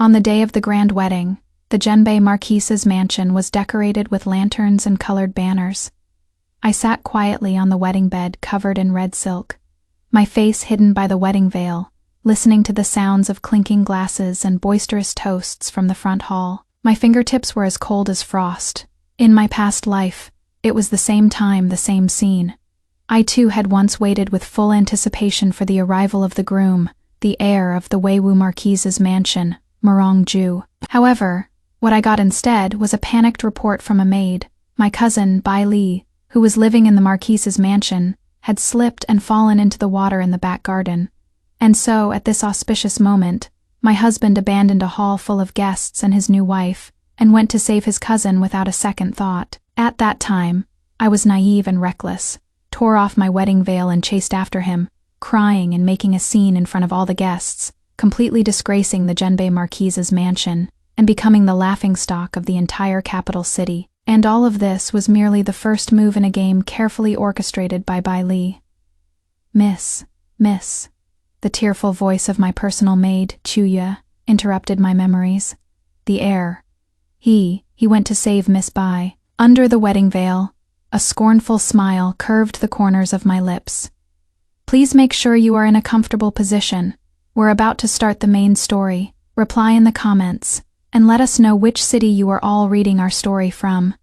On the day of the grand wedding, the Genbei Marquise's mansion was decorated with lanterns and colored banners. I sat quietly on the wedding bed covered in red silk, my face hidden by the wedding veil, listening to the sounds of clinking glasses and boisterous toasts from the front hall. My fingertips were as cold as frost. In my past life, it was the same time, the same scene. I too had once waited with full anticipation for the arrival of the groom, the heir of the Weiwu Marquise's mansion, Mirongju. However, what I got instead was a panicked report from a maid. My cousin, Bai Li, who was living in the Marquise's mansion, had slipped and fallen into the water in the back garden. And so, at this auspicious moment, my husband abandoned a hall full of guests and his new wife, and went to save his cousin without a second thought. At that time, I was naive and reckless, tore off my wedding veil and chased after him, crying and making a scene in front of all the guests, completely disgracing the Genbei Marquise's mansion, and becoming the laughingstock of the entire capital city. And all of this was merely the first move in a game carefully orchestrated by Bai Li. Miss, the tearful voice of my personal maid, Chuya, interrupted my memories. The heir. He went to save Miss Bai. Under the wedding veil, a scornful smile curved the corners of my lips. Please make sure you are in a comfortable position. We're about to start the main story. Reply in the comments, and let us know which city you are all reading our story from.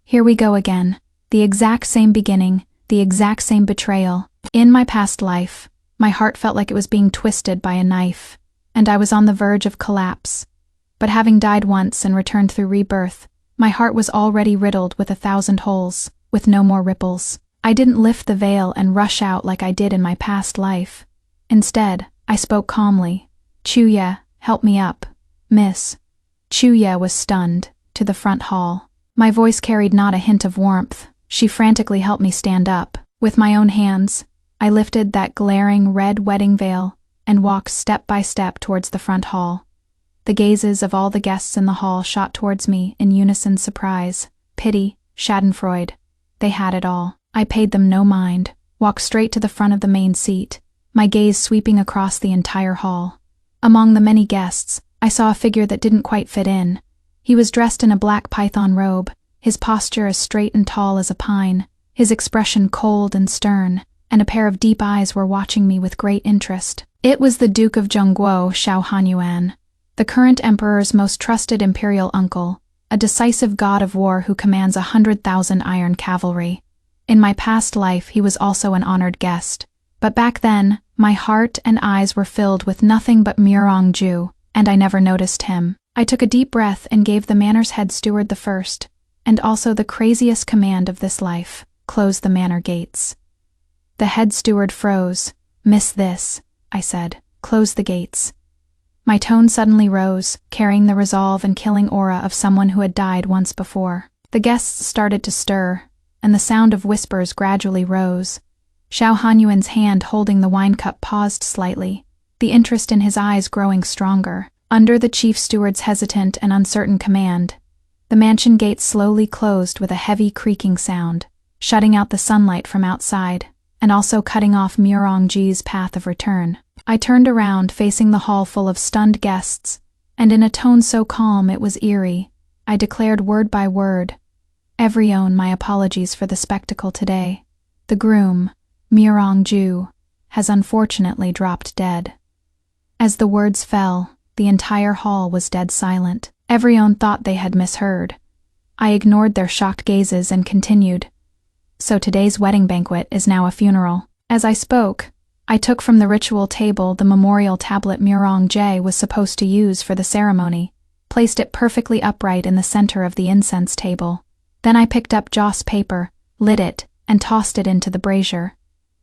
Here we go again. The exact same beginning, the exact same betrayal. In my past life, my heart felt like it was being twisted by a knife, and I was on the verge of collapse. But having died once and returned through rebirth, my heart was already riddled with 1,000 holes, with no more ripples. I didn't lift the veil and rush out like I did in my past life. Instead, I spoke calmly. Chuya, help me up. Miss. Chuya was stunned, to the front hall. My voice carried not a hint of warmth. She frantically helped me stand up. With my own hands, I lifted that glaring red wedding veil and walked step by step towards the front hall. The gazes of all the guests in the hall shot towards me in unison: surprise, pity, schadenfreude. They had it all. I paid them no mind, walked straight to the front of the main seat, my gaze sweeping across the entire hall. Among the many guests, I saw a figure that didn't quite fit in. He was dressed in a black python robe, his posture as straight and tall as a pine, his expression cold and stern, and a pair of deep eyes were watching me with great interest. It was the Duke of Zhongguo, Xiao Hanyuan, the current emperor's most trusted imperial uncle, a decisive god of war who commands 100,000 iron cavalry. In my past life, he was also an honored guest. But back then, my heart and eyes were filled with nothing but Mirongju, and I never noticed him. I took a deep breath and gave the manor's head steward the first, and also the craziest command of this life: close the manor gates. The head steward froze. Miss this, I said. Close the gates. My tone suddenly rose, carrying the resolve and killing aura of someone who had died once before. The guests started to stir, and the sound of whispers gradually rose. Xiao Hanyuan's hand holding the wine cup paused slightly, the interest in his eyes growing stronger. Under the chief steward's hesitant and uncertain command, the mansion gates slowly closed with a heavy creaking sound, shutting out the sunlight from outside, and also cutting off Mirongji's path of return. I turned around, facing the hall full of stunned guests, and in a tone so calm it was eerie, I declared word by word, "Everyone, my apologies for the spectacle today. The groom, Mirongju, has unfortunately dropped dead." As the words fell, the entire hall was dead silent. Everyone thought they had misheard. I ignored their shocked gazes and continued. "So today's wedding banquet is now a funeral." As I spoke, I took from the ritual table the memorial tablet Mirongje was supposed to use for the ceremony, placed it perfectly upright in the center of the incense table. Then I picked up joss paper, lit it, and tossed it into the brazier.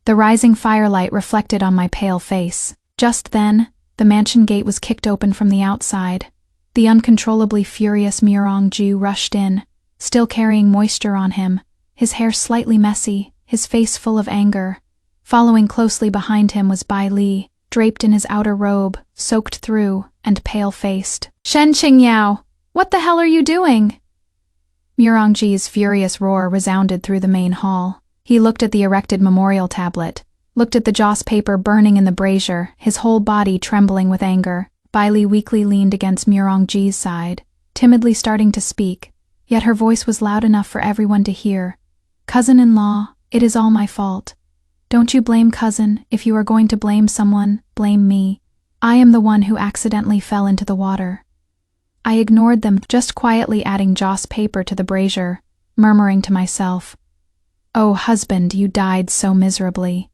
The rising firelight reflected on my pale face. Just then, the mansion gate was kicked open from the outside. The uncontrollably furious Mirongju rushed in, still carrying moisture on him, his hair slightly messy, his face full of anger. Following closely behind him was Bai Li, draped in his outer robe, soaked through, and pale-faced. "Shen Qingyao, what the hell are you doing?" Mirongji's furious roar resounded through the main hall. He looked at the erected memorial tablet, looked at the joss paper burning in the brazier, his whole body trembling with anger. Bailey weakly leaned against Murongji's side, timidly starting to speak, yet her voice was loud enough for everyone to hear. Cousin-in-law, it is all my fault. Don't you blame cousin. If you are going to blame someone, blame me. I am the one who accidentally fell into the water. I ignored them, just quietly adding joss paper to the brazier, murmuring to myself, "Oh husband, you died so miserably."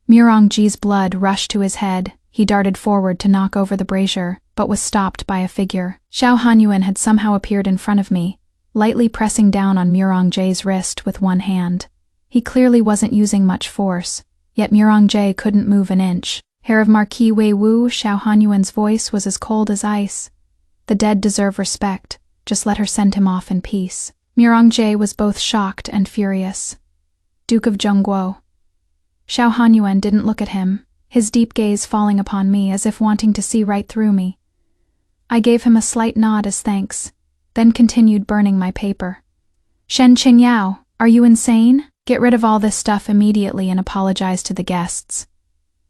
Murongji's blood rushed to his head. He darted forward to knock over the brazier, but was stopped by a figure. Xiao Hanyuan had somehow appeared in front of me, lightly pressing down on Murongji's wrist with one hand. He clearly wasn't using much force, yet Murongji couldn't move an inch. Hair of Marquis Wei Wu, Xiao Hanyuan's voice was as cold as ice. The dead deserve respect, just let her send him off in peace. Murongji was both shocked and furious. Duke of Zhongguo. Xiao Hanyuan didn't look at him, his deep gaze falling upon me as if wanting to see right through me. I gave him a slight nod as thanks, then continued burning my paper. Shen Qingyao, are you insane? Get rid of all this stuff immediately and apologize to the guests.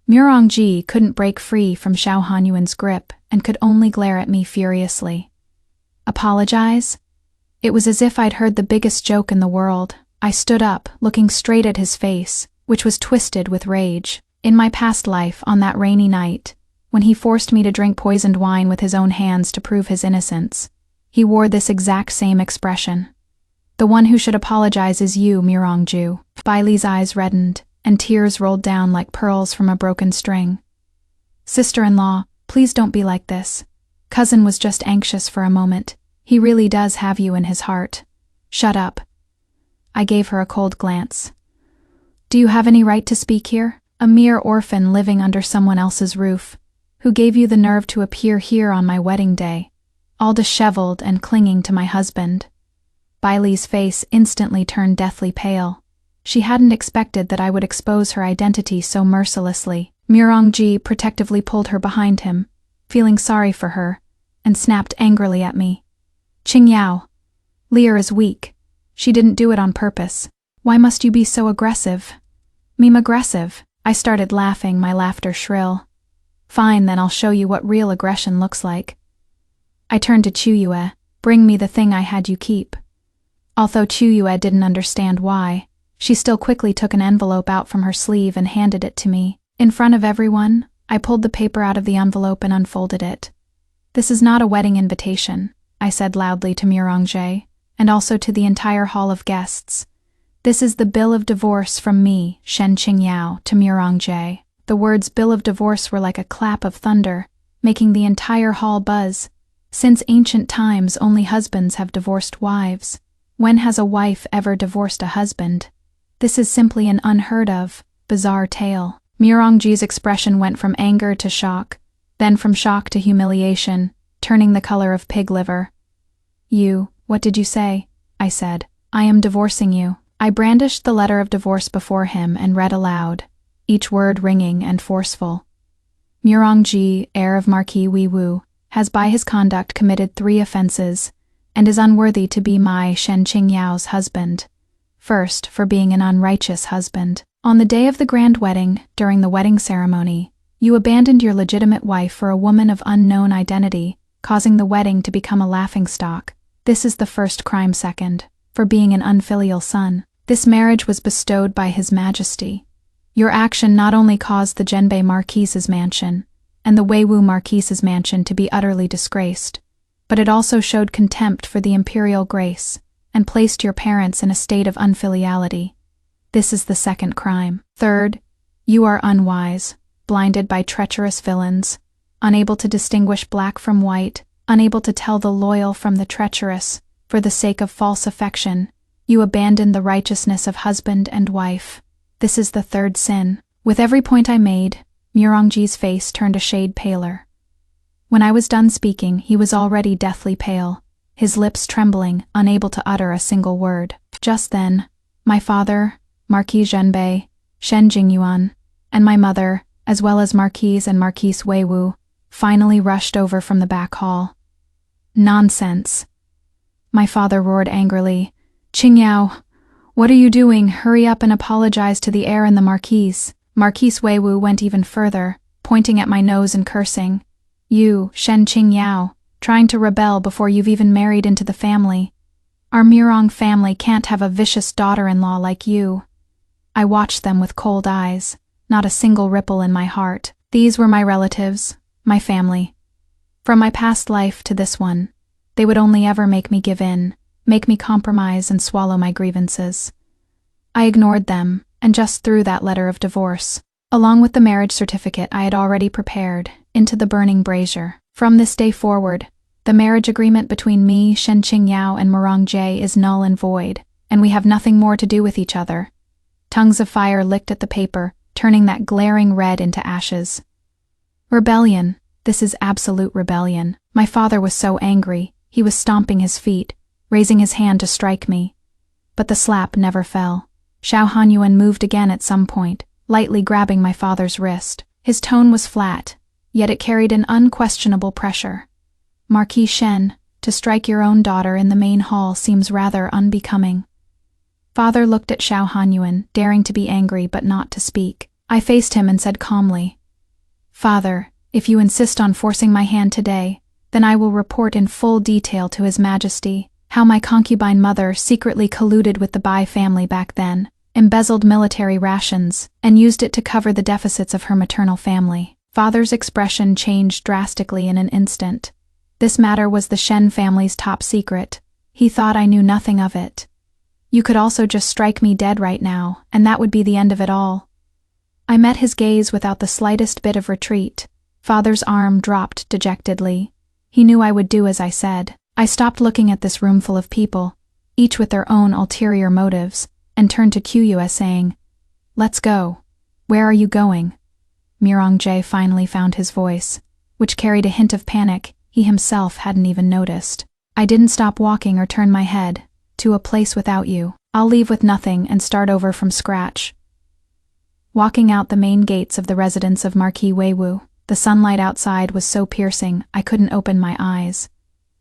Murongji couldn't break free from Xiao Hanyuan's grip and could only glare at me furiously. Apologize? It was as if I'd heard the biggest joke in the world. I stood up, looking straight at his face, which was twisted with rage. In my past life, on that rainy night, when he forced me to drink poisoned wine with his own hands to prove his innocence, he wore this exact same expression. The one who should apologize is you, Murongju. Bailey's eyes reddened, and tears rolled down like pearls from a broken string. Sister-in-law, please don't be like this. Cousin was just anxious for a moment. He really does have you in his heart. Shut up. I gave her a cold glance. Do you have any right to speak here? A mere orphan living under someone else's roof. Who gave you the nerve to appear here on my wedding day, all disheveled and clinging to my husband? Bailey's face instantly turned deathly pale. She hadn't expected that I would expose her identity so mercilessly. Murongji protectively pulled her behind him, feeling sorry for her, and snapped angrily at me. Qingyao, Lear is weak. She didn't do it on purpose. Why must you be so aggressive? Meme aggressive. I started laughing, my laughter shrill. Fine, then I'll show you what real aggression looks like. I turned to Chuyue. Bring me the thing I had you keep. Although Chuyue didn't understand why, she still quickly took an envelope out from her sleeve and handed it to me. In front of everyone, I pulled the paper out of the envelope and unfolded it. This is not a wedding invitation, I said loudly to Murongji, and also to the entire hall of guests. This is the bill of divorce from me, Shen Qingyao, to Murongji. The words bill of divorce were like a clap of thunder, making the entire hall buzz. Since ancient times, only husbands have divorced wives. When has a wife ever divorced a husband? This is simply an unheard of, bizarre tale. Murongji's expression went from anger to shock, then from shock to humiliation, turning the color of pig liver. What did you say? I said. I am divorcing you. I brandished the letter of divorce before him and read aloud, each word ringing and forceful. Murongji, heir of Marquis Wei Wu, has by his conduct committed 3 offenses, and is unworthy to be my Shen Qingyao's husband. First, for being an unrighteous husband. On the day of the grand wedding, during the wedding ceremony, you abandoned your legitimate wife for a woman of unknown identity, causing the wedding to become a laughingstock. This is the first crime. Second, for being an unfilial son. This marriage was bestowed by His Majesty. Your action not only caused the Zhenbei Marquise's mansion, and the Weiwu Marquise's mansion to be utterly disgraced, but it also showed contempt for the imperial grace, and placed your parents in a state of unfiliality. This is the second crime. Third, you are unwise, blinded by treacherous villains, unable to distinguish black from white, unable to tell the loyal from the treacherous. For the sake of false affection, you abandoned the righteousness of husband and wife. This is the third sin. With every point I made, Murongji's face turned a shade paler. When I was done speaking, he was already deathly pale, his lips trembling, unable to utter a single word. Just then, my father, Marquis Zhenbei, Shen Jingyuan, and my mother, as well as Marquise and Marquise Weiwu, finally rushed over from the back hall. Nonsense! My father roared angrily. Qingyao, what are you doing? Hurry up and apologize to the heir and the Marquise. Marquise Weiwu went even further, pointing at my nose and cursing. You, Shen Qingyao, trying to rebel before you've even married into the family. Our Murong family can't have a vicious daughter-in-law like you. I watched them with cold eyes, not a single ripple in my heart. These were my relatives, my family. From my past life to this one, they would only ever make me give in, make me compromise and swallow my grievances. I ignored them, and just threw that letter of divorce, along with the marriage certificate I had already prepared, into the burning brazier. From this day forward, the marriage agreement between me, Shen Qingyao, and Murong Jie is null and void, and we have nothing more to do with each other. Tongues of fire licked at the paper, turning that glaring red into ashes. Rebellion. This is absolute rebellion. My father was so angry, he was stomping his feet, raising his hand to strike me. But the slap never fell. Xiao Hanyuan moved again at some point, lightly grabbing my father's wrist. His tone was flat, yet it carried an unquestionable pressure. Marquis Shen, to strike your own daughter in the main hall seems rather unbecoming. Father looked at Xiao Hanyuan, daring to be angry but not to speak. I faced him and said calmly, Father, if you insist on forcing my hand today, then I will report in full detail to His Majesty how my concubine mother secretly colluded with the Bai family back then, embezzled military rations, and used it to cover the deficits of her maternal family. Father's expression changed drastically in an instant. This matter was the Shen family's top secret. He thought I knew nothing of it. You could also just strike me dead right now, and that would be the end of it all. I met his gaze without the slightest bit of retreat. Father's arm dropped dejectedly. He knew I would do as I said. I stopped looking at this room full of people, each with their own ulterior motives, and turned to Qiyue saying, Let's go. Where are you going? Murong Jie finally found his voice, which carried a hint of panic he himself hadn't even noticed. I didn't stop walking or turn my head. To a place without you. I'll leave with nothing and start over from scratch. Walking out the main gates of the residence of Marquis Weiwu, the sunlight outside was so piercing I couldn't open my eyes.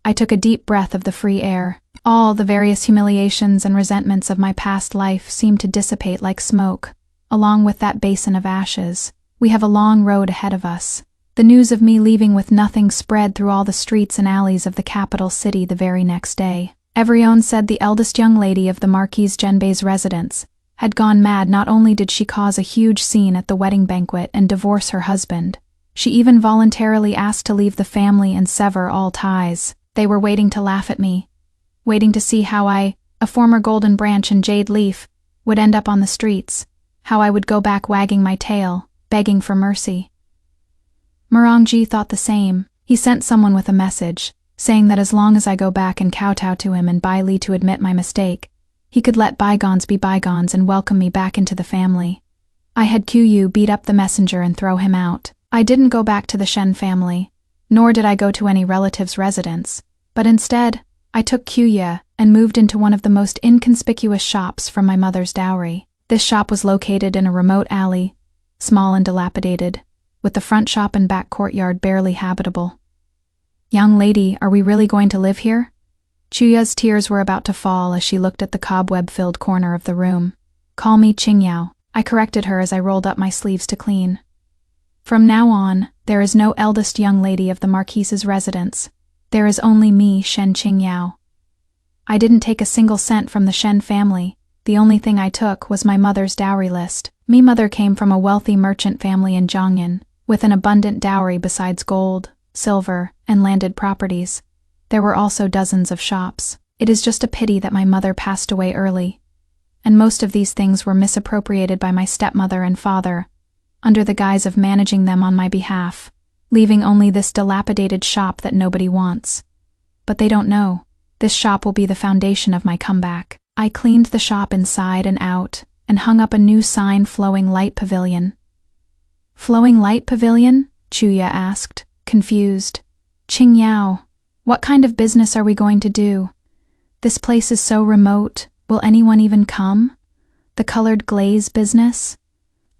I took a deep breath of the free air. All the various humiliations and resentments of my past life seemed to dissipate like smoke, along with that basin of ashes. We have a long road ahead of us. The news of me leaving with nothing spread through all the streets and alleys of the capital city the very next day. Everyone said the eldest young lady of the Marquis Zhenbei's residence had gone mad. Not only did she cause a huge scene at the wedding banquet and divorce her husband, she even voluntarily asked to leave the family and sever all ties. They were waiting to laugh at me, waiting to see how I, a former golden branch and jade leaf, would end up on the streets, how I would go back wagging my tail, begging for mercy. Murong Jie thought the same. He sent someone with a message, saying that as long as I go back and kowtow to him and Bai Li to admit my mistake, he could let bygones be bygones and welcome me back into the family. I had Qiyue beat up the messenger and throw him out. I didn't go back to the Shen family, nor did I go to any relative's residence, but instead, I took Qiyue and moved into one of the most inconspicuous shops from my mother's dowry. This shop was located in a remote alley, small and dilapidated, with the front shop and back courtyard barely habitable. Young lady, are we really going to live here? Chuyu's tears were about to fall as she looked at the cobweb-filled corner of the room. Call me Qingyao, I corrected her as I rolled up my sleeves to clean. From now on, there is no eldest young lady of the Marquis's residence. There is only me, Shen Qingyao. I didn't take a single cent from the Shen family. The only thing I took was my mother's dowry list. Me mother came from a wealthy merchant family in Zhongyan, with an abundant dowry besides gold, silver, and landed properties. There were also dozens of shops. It is just a pity that my mother passed away early, and most of these things were misappropriated by my stepmother and father, under the guise of managing them on my behalf, leaving only this dilapidated shop that nobody wants. But they don't know. This shop will be the foundation of my comeback. I cleaned the shop inside and out, and hung up a new sign, Flowing Light Pavilion. Flowing Light Pavilion? Chuya asked, confused. Qingyao, what kind of business are we going to do? This place is so remote, will anyone even come? The colored glaze business?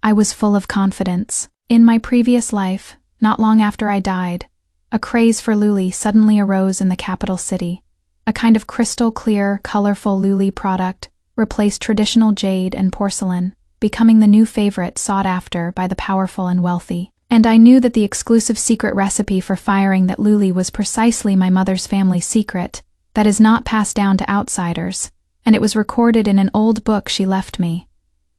I was full of confidence. In my previous life, not long after I died, a craze for luli suddenly arose in the capital city. A kind of crystal-clear, colorful luli product replaced traditional jade and porcelain, becoming the new favorite sought after by the powerful and wealthy. And I knew that the exclusive secret recipe for firing that Luli was precisely my mother's family secret, that is not passed down to outsiders, and it was recorded in an old book she left me.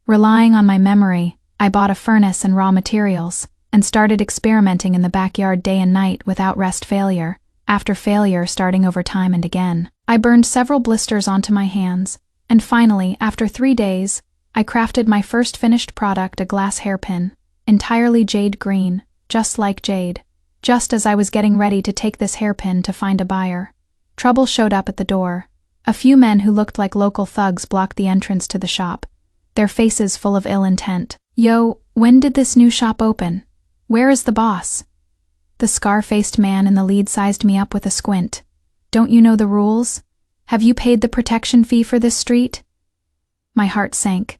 Relying on my memory, I bought a furnace and raw materials, and started experimenting in the backyard day and night without rest failure, after failure starting over time and again. I burned several blisters onto my hands, and finally, after 3 days, I crafted my first finished product, a glass hairpin, entirely jade green, just like jade. Just as I was getting ready to take this hairpin to find a buyer, trouble showed up at the door. A few men who looked like local thugs blocked the entrance to the shop, their faces full of ill intent. "Yo, when did this new shop open? Where is the boss?" The scar-faced man in the lead sized me up with a squint. "Don't you know the rules? Have you paid the protection fee for this street?" My heart sank.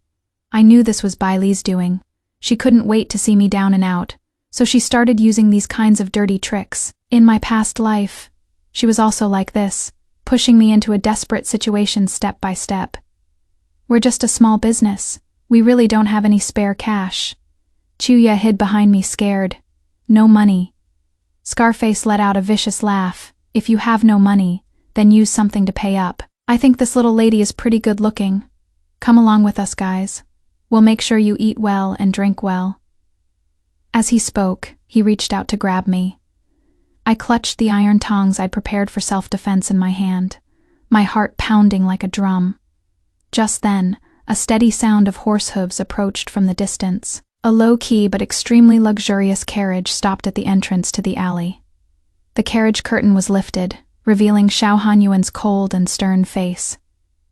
I knew this was Bailey's doing. She couldn't wait to see me down and out, so she started using these kinds of dirty tricks. In my past life, she was also like this, pushing me into a desperate situation step by step. "We're just a small business. We really don't have any spare cash." Chuya hid behind me scared. "No money." Scarface let out a vicious laugh. "If you have no money, then use something to pay up. I think this little lady is pretty good looking. Come along with us, guys. We'll make sure you eat well and drink well." As he spoke, he reached out to grab me. I clutched the iron tongs I'd prepared for self-defense in my hand, my heart pounding like a drum. Just then, a steady sound of horse hooves approached from the distance. A low-key but extremely luxurious carriage stopped at the entrance to the alley. The carriage curtain was lifted, revealing Xiao Hanyuan's cold and stern face.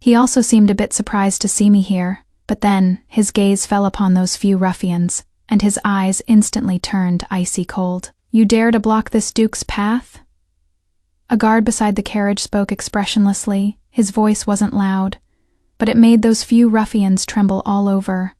He also seemed a bit surprised to see me here, but then his gaze fell upon those few ruffians, and his eyes instantly turned icy cold. "You dare to block this duke's path?" A guard beside the carriage spoke expressionlessly. His voice wasn't loud, but it made those few ruffians tremble all over.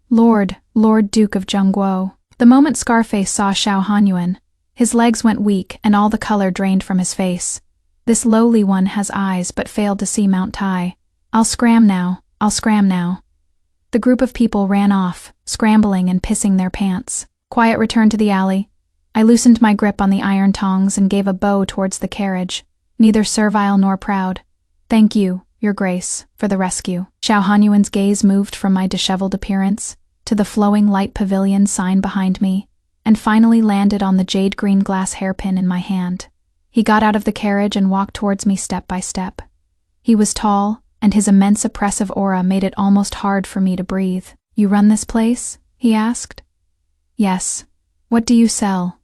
Lord Duke of Zhongguo." The moment Scarface saw Xiao Hanyuan, his legs went weak and all the color drained from his face. "This lowly one has eyes but failed to see Mount Tai. I'll scram now. The group of people ran off, scrambling and pissing their pants. Quiet returned to the alley. I loosened my grip on the iron tongs and gave a bow towards the carriage, neither servile nor proud. "Thank you, Your Grace, for the rescue." Xiao Hanyuan's gaze moved from my disheveled appearance to the flowing light pavilion sign behind me, and finally landed on the jade-green glass hairpin in my hand. He got out of the carriage and walked towards me step by step. He was tall, and his immense oppressive aura made it almost hard for me to breathe. "You run this place?" he asked. "Yes. What do you sell?"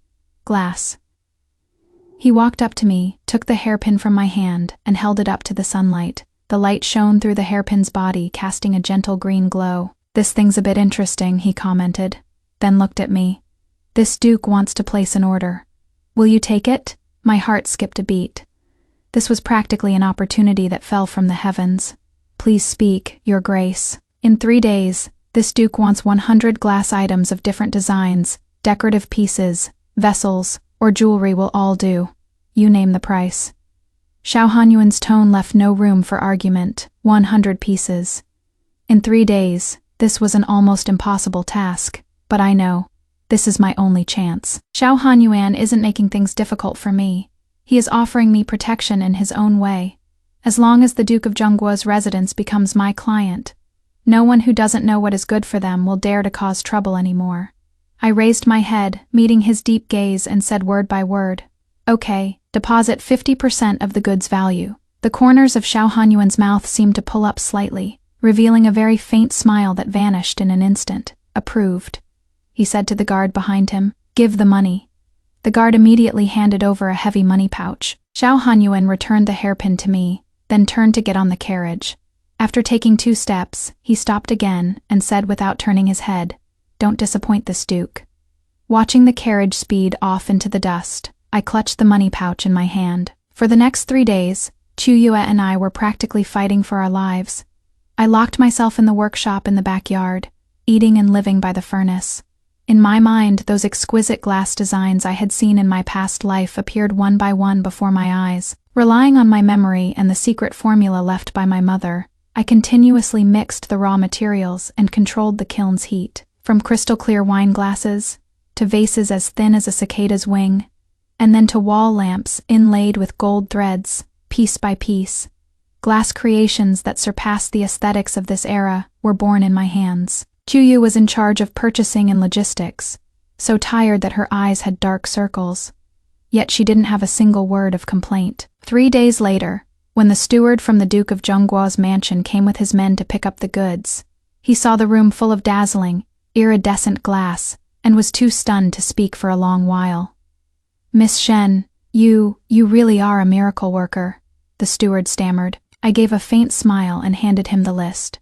"Glass." He walked up to me, took the hairpin from my hand, and held it up to the sunlight. The light shone through the hairpin's body, casting a gentle green glow. "This thing's a bit interesting," he commented, then looked at me. "This duke wants to place an order. Will you take it?" My heart skipped a beat. This was practically an opportunity that fell from the heavens. "Please speak, Your Grace." "In 3 days, this duke wants 100 glass items of different designs, decorative pieces, vessels, or jewelry will all do. You name the price." Xiao Hanyuan's tone left no room for argument. 100 pieces. In 3 days, this was an almost impossible task, but I know, this is my only chance. Xiao Hanyuan isn't making things difficult for me. He is offering me protection in his own way. As long as the Duke of Zhongguo's residence becomes my client, no one who doesn't know what is good for them will dare to cause trouble anymore. I raised my head, meeting his deep gaze, and said word by word, "Okay, deposit 50% of the goods value." The corners of Xiao Hanyuan's mouth seemed to pull up slightly, revealing a very faint smile that vanished in an instant. "Approved," he said to the guard behind him. "Give the money." The guard immediately handed over a heavy money pouch. Xiao Hanyuan returned the hairpin to me, then turned to get on the carriage. After taking 2 steps, he stopped again and said without turning his head, "Don't disappoint this duke." Watching the carriage speed off into the dust, I clutched the money pouch in my hand. For the next 3 days, Chuyue and I were practically fighting for our lives. I locked myself in the workshop in the backyard, eating and living by the furnace. In my mind, those exquisite glass designs I had seen in my past life appeared one by one before my eyes. Relying on my memory and the secret formula left by my mother, I continuously mixed the raw materials and controlled the kiln's heat. From crystal-clear wine glasses to vases as thin as a cicada's wing, and then to wall lamps inlaid with gold threads, piece by piece. Glass creations that surpassed the aesthetics of this era were born in my hands. Qiyu was in charge of purchasing and logistics, so tired that her eyes had dark circles. Yet she didn't have a single word of complaint. 3 days later, when the steward from the Duke of Zhongguo's mansion came with his men to pick up the goods, he saw the room full of dazzling, iridescent glass, and was too stunned to speak for a long while. "Miss Shen, you really are a miracle worker," the steward stammered. I gave a faint smile and handed him the list.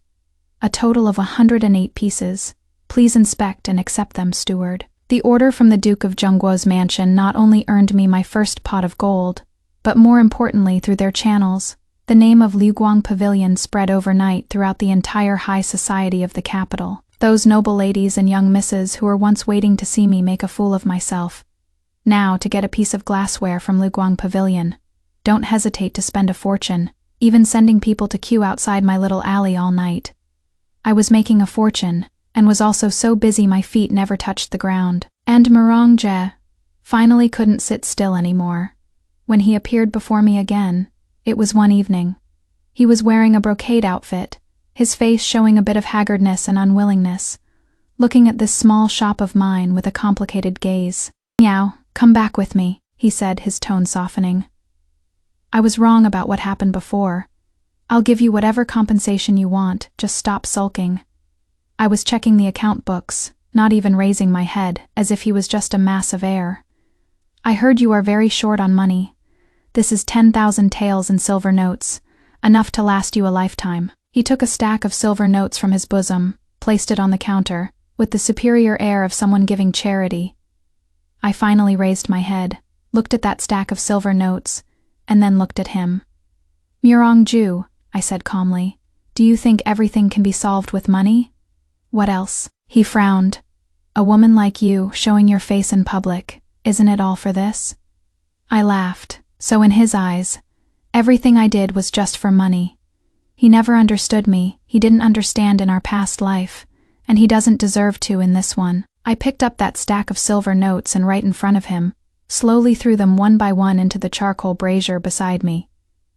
"A total of 108 pieces. Please inspect and accept them, steward." The order from the Duke of Zhongguo's mansion not only earned me my first pot of gold, but more importantly, through their channels, the name of Luguang Pavilion spread overnight throughout the entire high society of the capital. Those noble ladies and young misses who were once waiting to see me make a fool of myself, now to get a piece of glassware from Luguang Pavilion, don't hesitate to spend a fortune, even sending people to queue outside my little alley all night. I was making a fortune, and was also so busy my feet never touched the ground. And Mirongje finally couldn't sit still anymore. When he appeared before me again, it was one evening. He was wearing a brocade outfit, his face showing a bit of haggardness and unwillingness, looking at this small shop of mine with a complicated gaze. "Meow, come back with me," he said, his tone softening. "I was wrong about what happened before. I'll give you whatever compensation you want, just stop sulking." I was checking the account books, not even raising my head, as if he was just a mass of air. "I heard you are very short on money. This is 10,000 taels in silver notes, enough to last you a lifetime." He took a stack of silver notes from his bosom, placed it on the counter, with the superior air of someone giving charity. I finally raised my head, looked at that stack of silver notes, and then looked at him. "Mirongju," I said calmly, "do you think everything can be solved with money?" "What else?" He frowned. "A woman like you, showing your face in public, isn't it all for this?" I laughed. So in his eyes, everything I did was just for money. He never understood me, he didn't understand in our past life, and he doesn't deserve to in this one. I picked up that stack of silver notes and right in front of him, slowly threw them one by one into the charcoal brazier beside me.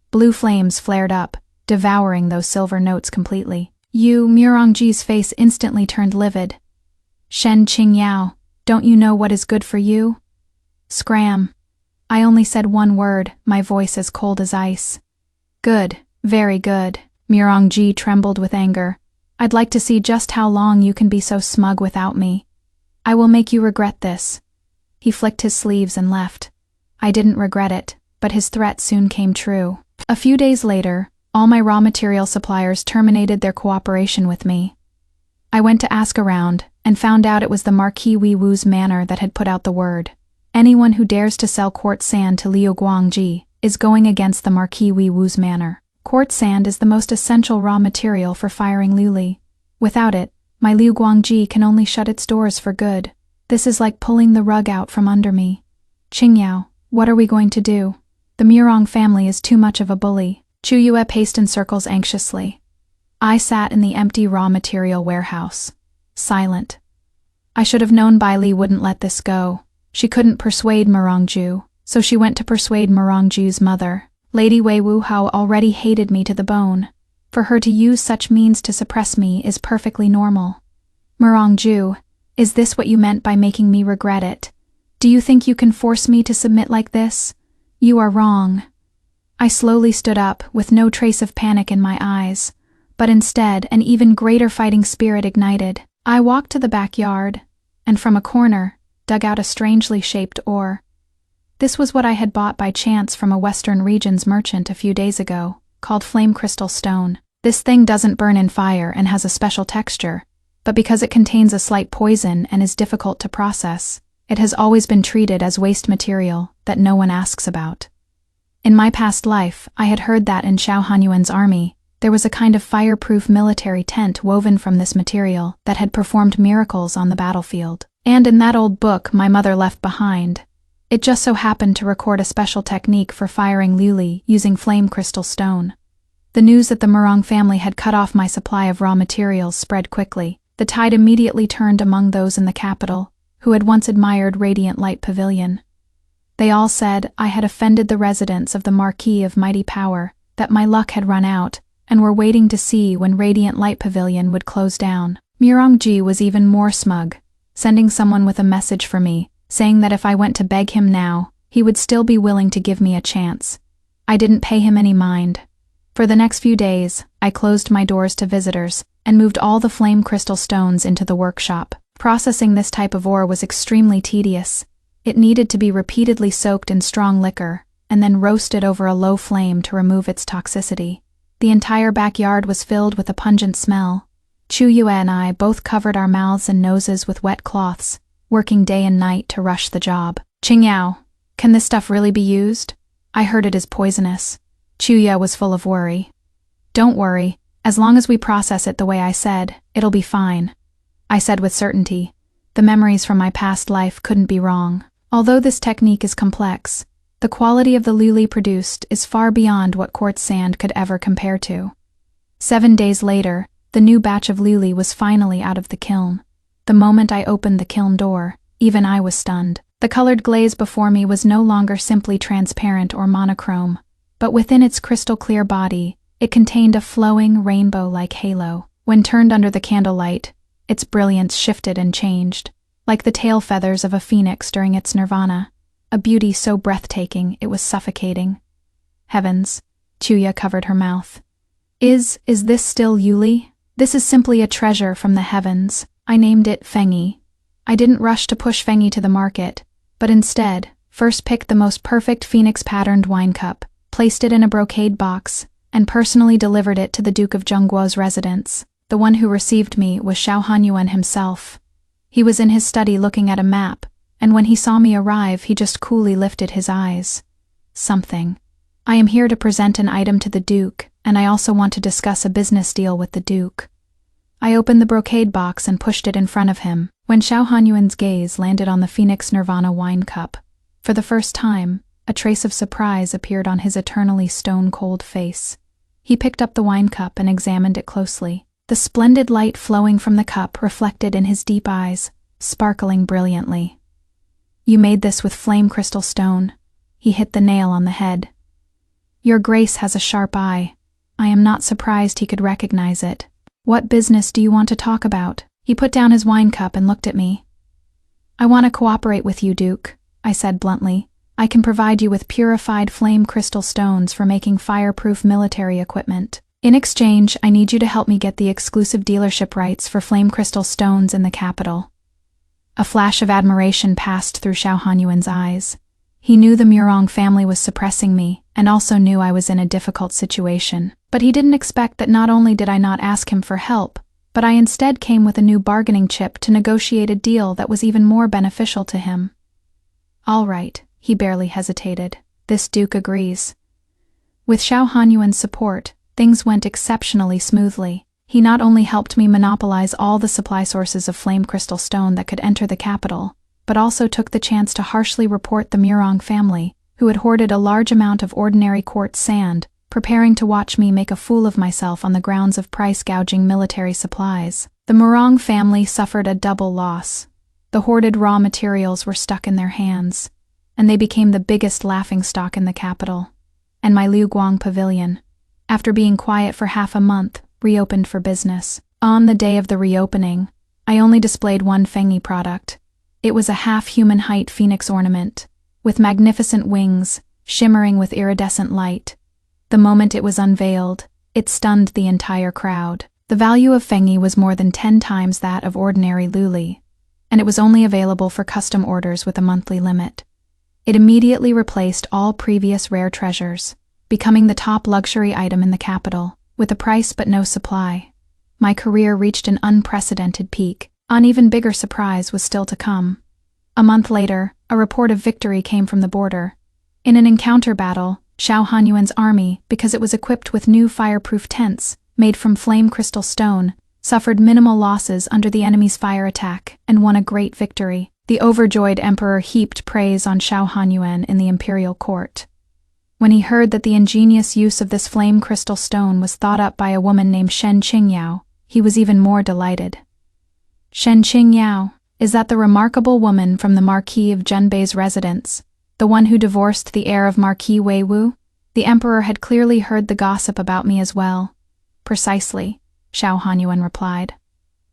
Blue flames flared up, devouring those silver notes completely. Mirongji's face instantly turned livid. "Shen Qingyao, don't you know what is good for you?" Scram. I only said one word, my voice as cold as ice. "Good, very good." Mirongji trembled with anger. "I'd like to see just how long you can be so smug without me. I will make you regret this." He flicked his sleeves and left. I didn't regret it, but his threat soon came true. A few days later, all my raw material suppliers terminated their cooperation with me. I went to ask around, and found out it was the Marquis Wei Wu's manor that had put out the word. Anyone who dares to sell quartz sand to Liu Guangji is going against the Marquis Wei Wu's manor. Quartz sand is the most essential raw material for firing Luli. Without it, my Liu Guangji can only shut its doors for good. This is like pulling the rug out from under me. "Qingyao, what are we going to do? The Mirong family is too much of a bully." Chuyue paced in circles anxiously. I sat in the empty raw material warehouse, silent. I should have known Bai Li wouldn't let this go. She couldn't persuade Mirongju, so she went to persuade Mirongju's mother. Lady Wei Wuhao already hated me to the bone. For her to use such means to suppress me is perfectly normal. "Mirongju, is this what you meant by making me regret it? Do you think you can force me to submit like this? You are wrong." I slowly stood up, with no trace of panic in my eyes, but instead an even greater fighting spirit ignited. I walked to the backyard, and from a corner, dug out a strangely shaped ore. This was what I had bought by chance from a Western Regions merchant a few days ago, called flame crystal stone. This thing doesn't burn in fire and has a special texture, but because it contains a slight poison and is difficult to process, it has always been treated as waste material that no one asks about. In my past life, I had heard that in Xiao Hanyuan's army, there was a kind of fireproof military tent woven from this material that had performed miracles on the battlefield. And in that old book my mother left behind, it just so happened to record a special technique for firing Luli using flame crystal stone. The news that the Mirong family had cut off my supply of raw materials spread quickly. The tide immediately turned among those in the capital, who had once admired Radiant Light Pavilion. They all said I had offended the residents of the Marquis of Mighty Power, that my luck had run out, and were waiting to see when Radiant Light Pavilion would close down. Murongji was even more smug, sending someone with a message for me, saying that if I went to beg him now, he would still be willing to give me a chance. I didn't pay him any mind. For the next few days, I closed my doors to visitors and moved all the flame crystal stones into the workshop. Processing this type of ore was extremely tedious. It needed to be repeatedly soaked in strong liquor and then roasted over a low flame to remove its toxicity. The entire backyard was filled with a pungent smell. Chuyue and I both covered our mouths and noses with wet cloths, working day and night to rush the job. "Qingyao, can this stuff really be used? I heard it is poisonous." Chuyue was full of worry. "Don't worry, as long as we process it the way I said, it'll be fine," I said with certainty. The memories from my past life couldn't be wrong. Although this technique is complex, the quality of the luli produced is far beyond what quartz sand could ever compare to. 7 days later, the new batch of luli was finally out of the kiln. The moment I opened the kiln door, even I was stunned. The colored glaze before me was no longer simply transparent or monochrome, but within its crystal-clear body, it contained a flowing rainbow-like halo. When turned under the candlelight, its brilliance shifted and changed, like the tail feathers of a phoenix during its nirvana, a beauty so breathtaking it was suffocating. Heavens, Chuyue covered her mouth. Is this still Yuli? This is simply a treasure from the heavens. I named it Fangi. I didn't rush to push Fangi to the market, but instead, first picked the most perfect phoenix-patterned wine cup, placed it in a brocade box, and personally delivered it to the Duke of Zhongguo's residence. The one who received me was Xiao Hanyuan himself. He was in his study looking at a map, and when he saw me arrive, he just coolly lifted his eyes. "Something. I am here to present an item to the Duke, and I also want to discuss a business deal with the Duke." I opened the brocade box and pushed it in front of him, when Xiao Hanyuan's gaze landed on the Phoenix Nirvana wine cup. For the first time, a trace of surprise appeared on his eternally stone-cold face. He picked up the wine cup and examined it closely. The splendid light flowing from the cup reflected in his deep eyes, sparkling brilliantly. "You made this with flame crystal stone." He hit the nail on the head. "Your Grace has a sharp eye. I am not surprised he could recognize it. What business do you want to talk about?" He put down his wine cup and looked at me. "I want to cooperate with you, Duke," I said bluntly. "I can provide you with purified flame crystal stones for making fireproof military equipment. In exchange, I need you to help me get the exclusive dealership rights for flame crystal stones in the capital." A flash of admiration passed through Xiao Hanyuan's eyes. He knew the Murong family was suppressing me, and also knew I was in a difficult situation. But he didn't expect that not only did I not ask him for help, but I instead came with a new bargaining chip to negotiate a deal that was even more beneficial to him. "All right," he barely hesitated. "This Duke agrees." With Xiao Hanyuan's support, things went exceptionally smoothly. He not only helped me monopolize all the supply sources of flame crystal stone that could enter the capital, but also took the chance to harshly report the Murong family, who had hoarded a large amount of ordinary quartz sand, preparing to watch me make a fool of myself on the grounds of price-gouging military supplies. The Murong family suffered a double loss. The hoarded raw materials were stuck in their hands, and they became the biggest laughingstock in the capital. And my Liu Guang pavilion, after being quiet for half a month, reopened for business. On the day of the reopening, I only displayed one Fangi product. It was a half-human-height phoenix ornament, with magnificent wings, shimmering with iridescent light. The moment it was unveiled, it stunned the entire crowd. The value of Fangi was more than 10 times that of ordinary luli, and it was only available for custom orders with a monthly limit. It immediately replaced all previous rare treasures, becoming the top luxury item in the capital, with a price but no supply. My career reached an unprecedented peak. An even bigger surprise was still to come. A month later, a report of victory came from the border. In an encounter battle, Xiao Hanyuan's army, because it was equipped with new fireproof tents, made from flame crystal stone, suffered minimal losses under the enemy's fire attack and won a great victory. The overjoyed emperor heaped praise on Xiao Hanyuan in the imperial court. When he heard that the ingenious use of this flame crystal stone was thought up by a woman named Shen Qingyao, he was even more delighted. "Shen Qingyao, Is that the remarkable woman from the Marquis of Zhenbei's residence, the one who divorced the heir of Marquis Weiwu? The emperor had clearly heard the gossip about me as well. Precisely, Xiao Hanyuan replied.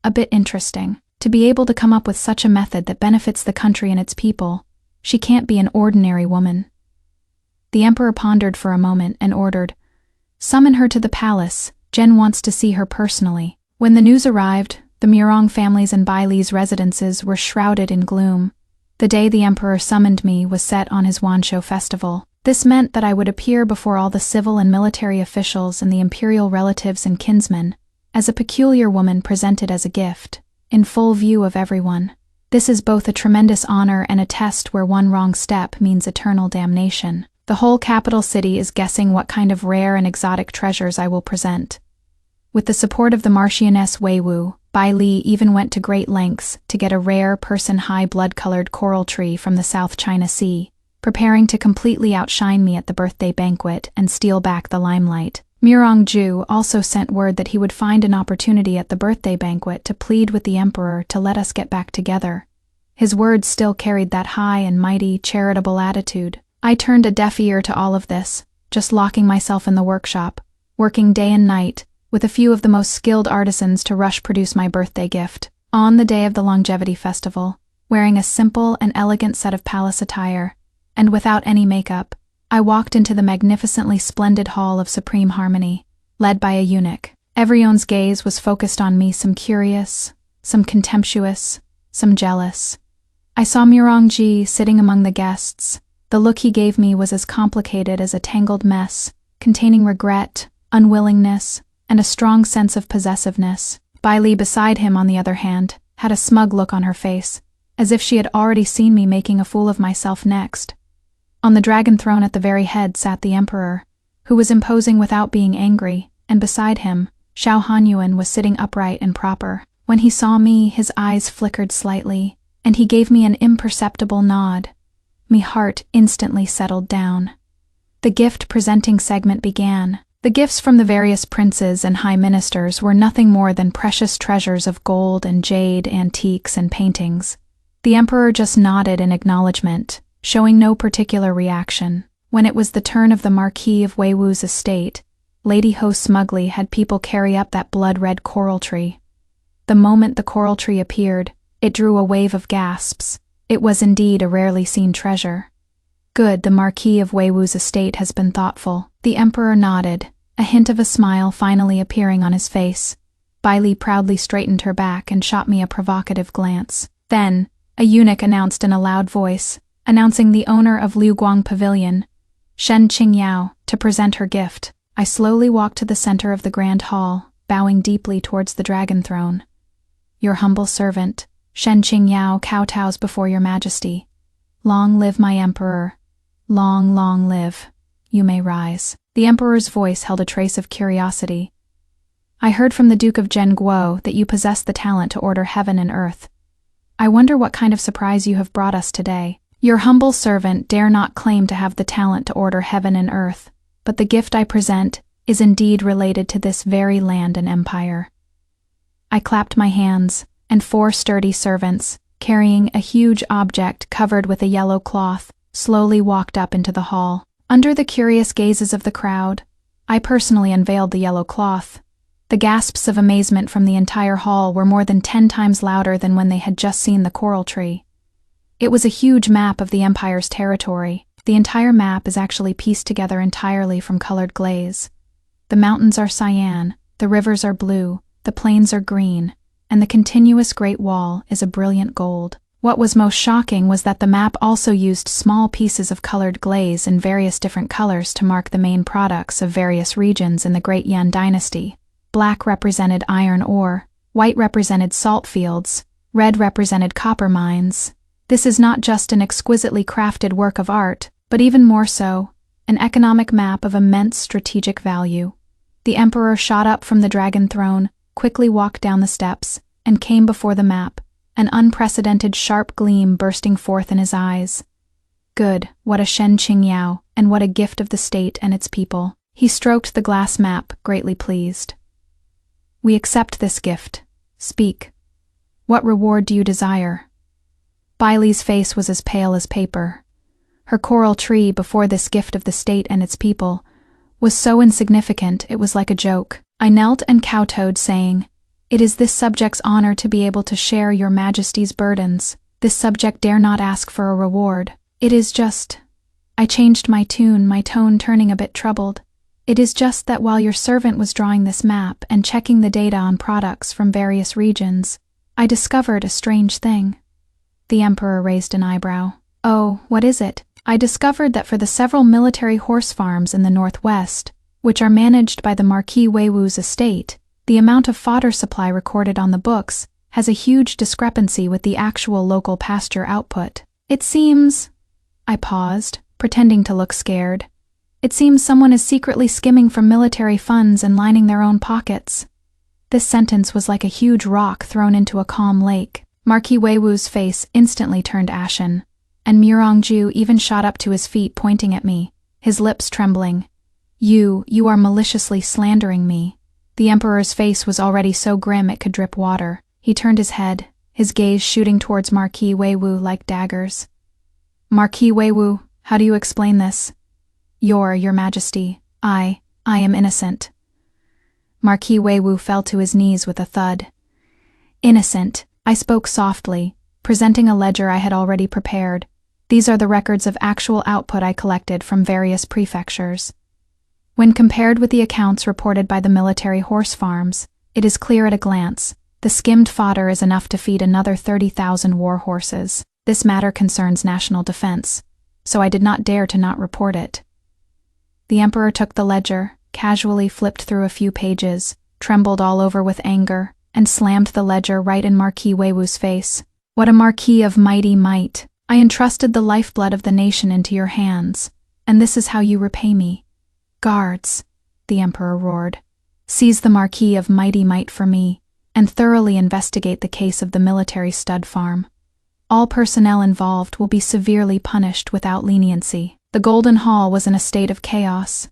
A bit interesting. To be able to come up with such a method that benefits the country and its people, she can't be an ordinary woman. The emperor pondered for a moment and ordered, "Summon her to the palace. Jen wants to see her personally." When the news arrived, the Murong families and Bai Li's residences were shrouded in gloom. The day the emperor summoned me was set on his Wanshou festival. This meant that I would appear before all the civil and military officials and the imperial relatives and kinsmen, as a peculiar woman presented as a gift, in full view of everyone. This is both a tremendous honor and a test where one wrong step means eternal damnation. The whole capital city is guessing what kind of rare and exotic treasures I will present. With the support of the Marchioness Weiwu, Bai Li even went to great lengths to get a rare person-high blood-colored coral tree from the South China Sea, preparing to completely outshine me at the birthday banquet and steal back the limelight. Murong Ju also sent word that he would find an opportunity at the birthday banquet to plead with the emperor to let us get back together. His words still carried that high and mighty, charitable attitude. I turned a deaf ear to all of this, just locking myself in the workshop, working day and night, with a few of the most skilled artisans to rush produce my birthday gift. On the day of the longevity festival, wearing a simple and elegant set of palace attire, and without any makeup, I walked into the magnificently splendid hall of supreme harmony, led by a eunuch. Everyone's gaze was focused on me, some curious, some contemptuous, some jealous. I saw Murong Ji sitting among the guests. The look he gave me was as complicated as a tangled mess, containing regret, unwillingness, and a strong sense of possessiveness. Bai Li beside him, on the other hand, had a smug look on her face, as if she had already seen me making a fool of myself next. On the dragon throne at the very head sat the emperor, who was imposing without being angry, and beside him, Xiao Hanyuan was sitting upright and proper. When he saw me, his eyes flickered slightly, and he gave me an imperceptible nod. Me heart instantly settled down. The gift-presenting segment began. The gifts from the various princes and high ministers were nothing more than precious treasures of gold and jade, antiques and paintings. The emperor just nodded in acknowledgement, showing no particular reaction. When it was the turn of the Marquis of Weiwu's estate, Lady Ho smugly had people carry up that blood-red coral tree. The moment the coral tree appeared, it drew a wave of gasps. It was indeed a rarely seen treasure. Good, the Marquis of Weiwu's estate has been thoughtful. The emperor nodded, a hint of a smile finally appearing on his face. Bai Li proudly straightened her back and shot me a provocative glance. Then, a eunuch announced in a loud voice, announcing the owner of Liu Guang Pavilion, Shen Qingyao, to present her gift. I slowly walked to the center of the grand hall, bowing deeply towards the dragon throne. Your humble servant, Shen Qingyao, kowtows before your majesty. Long live my emperor. Long, long live. You may rise. The emperor's voice held a trace of curiosity. I heard from the Duke of Zhenguo that you possess the talent to order heaven and earth. I wonder what kind of surprise you have brought us today. Your humble servant dare not claim to have the talent to order heaven and earth, but the gift I present is indeed related to this very land and empire. I clapped my hands, and 4 sturdy servants, carrying a huge object covered with a yellow cloth, slowly walked up into the hall. Under the curious gazes of the crowd, I personally unveiled the yellow cloth. The gasps of amazement from the entire hall were more than 10 times louder than when they had just seen the coral tree. It was a huge map of the empire's territory. The entire map is actually pieced together entirely from colored glaze. The mountains are cyan, the rivers are blue, the plains are green, and the continuous Great Wall is a brilliant gold. What was most shocking was that the map also used small pieces of colored glaze in various different colors to mark the main products of various regions in the Great Yan dynasty. Black represented iron ore, white represented salt fields, red represented copper mines. This is not just an exquisitely crafted work of art, but even more so, an economic map of immense strategic value. The emperor shot up from the dragon throne, quickly walked down the steps, and came before the map, an unprecedented sharp gleam bursting forth in his eyes. Good, what a Shen Qingyao, and what a gift of the state and its people. He stroked the glass map, greatly pleased. We accept this gift. Speak. What reward do you desire? Baile's face was as pale as paper. Her coral tree, before this gift of the state and its people, was so insignificant it was like a joke. I knelt and kowtowed, saying, "It is this subject's honor to be able to share your majesty's burdens. This subject dare not ask for a reward. It is just—" I changed my tune, my tone turning a bit troubled. "It is just that while your servant was drawing this map and checking the data on products from various regions, I discovered a strange thing." The emperor raised an eyebrow. "Oh, what is it?" "I discovered that for the several military horse farms in the northwest, which are managed by the Marquis Weiwu's estate, the amount of fodder supply recorded on the books has a huge discrepancy with the actual local pasture output. It seems—" I paused, pretending to look scared. "It seems someone is secretly skimming from military funds and lining their own pockets." This sentence was like a huge rock thrown into a calm lake. Marquis Weiwu's face instantly turned ashen, and Murongju even shot up to his feet, pointing at me, his lips trembling. You are maliciously slandering me." The emperor's face was already so grim it could drip water. He turned his head, his gaze shooting towards Marquis Weiwu like daggers. "Marquis Weiwu, how do you explain this?" Your Majesty, I am innocent." Marquis Weiwu fell to his knees with a thud. "Innocent," I spoke softly, presenting a ledger I had already prepared. "These are the records of actual output I collected from various prefectures. When compared with the accounts reported by the military horse farms, it is clear at a glance. The skimmed fodder is enough to feed another 30,000 war horses. This matter concerns national defense, so I did not dare to not report it." The emperor took the ledger, casually flipped through a few pages, trembled all over with anger, and slammed the ledger right in Marquis Weiwu's face. "What a marquis of mighty might! I entrusted the lifeblood of the nation into your hands, and this is how you repay me. Guards," the emperor roared, "seize the Marquis of mighty might for me, and thoroughly investigate the case of the military stud farm. All personnel involved will be severely punished without leniency." The Golden Hall was in a state of chaos.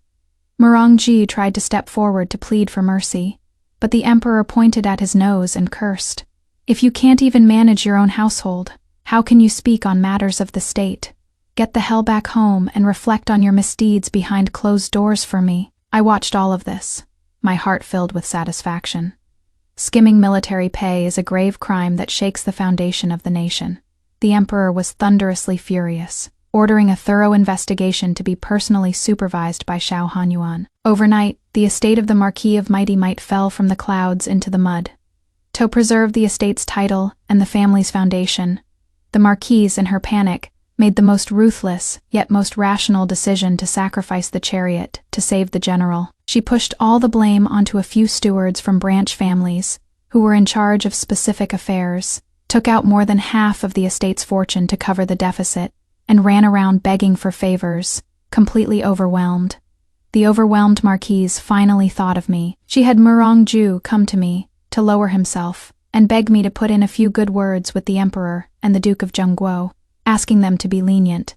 Murongji tried to step forward to plead for mercy, but the emperor pointed at his nose and cursed. "If you can't even manage your own household, how can you speak on matters of the state? Get the hell back home and reflect on your misdeeds behind closed doors for me." I watched all of this, my heart filled with satisfaction. Skimming military pay is a grave crime that shakes the foundation of the nation. The emperor was thunderously furious, ordering a thorough investigation to be personally supervised by Xiao Hanyuan. Overnight, the estate of the Marquis of Mighty Might fell from the clouds into the mud. To preserve the estate's title and the family's foundation, the Marquise, in her panic, made the most ruthless, yet most rational decision to sacrifice the chariot to save the general. She pushed all the blame onto a few stewards from branch families, who were in charge of specific affairs, took out more than half of the estate's fortune to cover the deficit, and ran around begging for favors, completely overwhelmed. The overwhelmed Marquise finally thought of me. She had Murongju come to me, to lower himself, and beg me to put in a few good words with the emperor and the Duke of Zhengguo, asking them to be lenient.